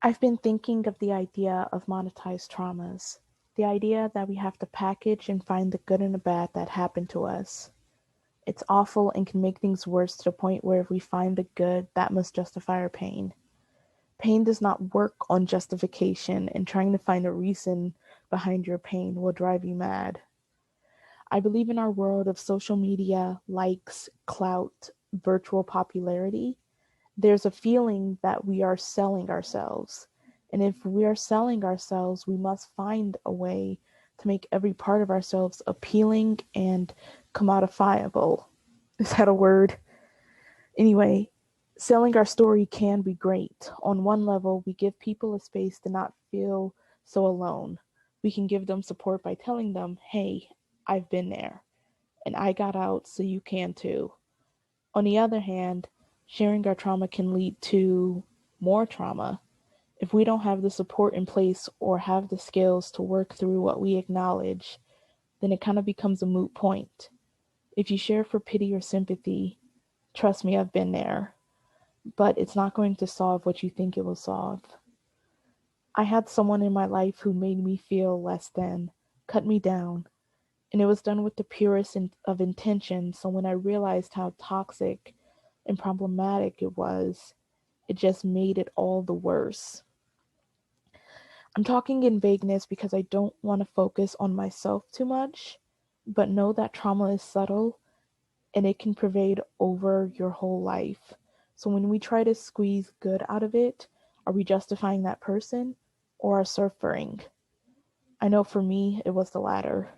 I've been thinking of the idea of monetized traumas, the idea that we have to package and find the good and the bad that happened to us. It's awful and can make things worse to the point where if we find the good, that must justify our pain. Pain does not work on justification, and trying to find a reason behind your pain will drive you mad. I believe in our world of social media, likes, clout, virtual popularity, there's a feeling that we are selling ourselves. And if we are selling ourselves, we must find a way to make every part of ourselves appealing and commodifiable. Is that a word? Anyway, selling our story can be great. On one level, we give people a space to not feel so alone. We can give them support by telling them, hey, I've been there and I got out so you can too. On the other hand, sharing our trauma can lead to more trauma. If we don't have the support in place or have the skills to work through what we acknowledge, then it kind of becomes a moot point. If you share for pity or sympathy, trust me, I've been there, but it's not going to solve what you think it will solve. I had someone in my life who made me feel less than, cut me down, and it was done with the purest of intention. So when I realized how toxic and problematic it was, it just made it all the worse. I'm talking in vagueness because I don't want to focus on myself too much, but know that trauma is subtle and it can pervade over your whole life. So when we try to squeeze good out of it, are we justifying that person or our suffering? I know for me, it was the latter.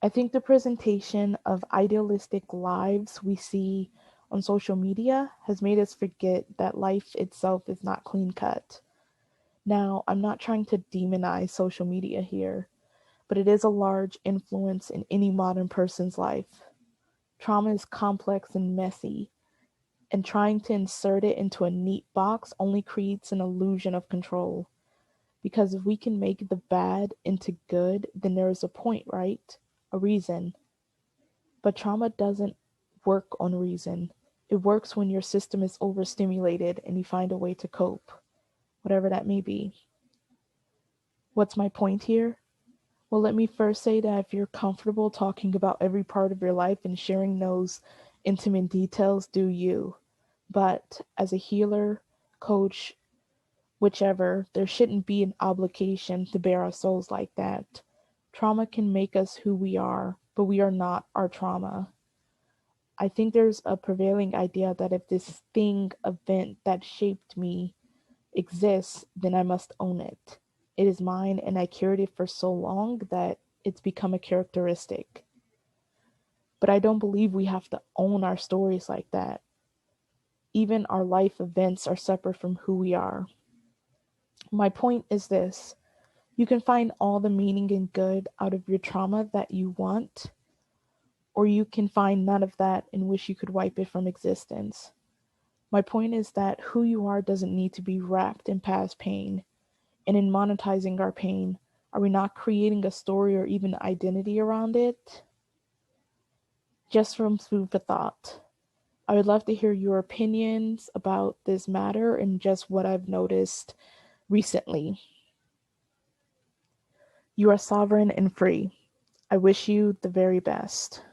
I think the presentation of idealistic lives we see on social media has made us forget that life itself is not clean cut. Now, I'm not trying to demonize social media here, but it is a large influence in any modern person's life. Trauma is complex and messy, and trying to insert it into a neat box only creates an illusion of control. Because if we can make the bad into good, then there is a point, right? A reason. But trauma doesn't work on reason. It works when your system is overstimulated and you find a way to cope, whatever that may be. What's my point here? Well, let me first say that if you're comfortable talking about every part of your life and sharing those intimate details, do you. But as a healer, coach, whichever, there shouldn't be an obligation to bare our souls like that. Trauma can make us who we are, but we are not our trauma. I think there's a prevailing idea that if this thing, event that shaped me exists, then I must own it. It is mine and I carried it for so long that it's become a characteristic. But I don't believe we have to own our stories like that. Even our life events are separate from who we are. My point is this: you can find all the meaning and good out of your trauma that you want, or you can find none of that and wish you could wipe it from existence. My point is that who you are doesn't need to be wrapped in past pain. And in monetizing our pain, are we not creating a story or even identity around it? Just from food for thought. I would love to hear your opinions about this matter and just what I've noticed recently. You are sovereign and free. I wish you the very best.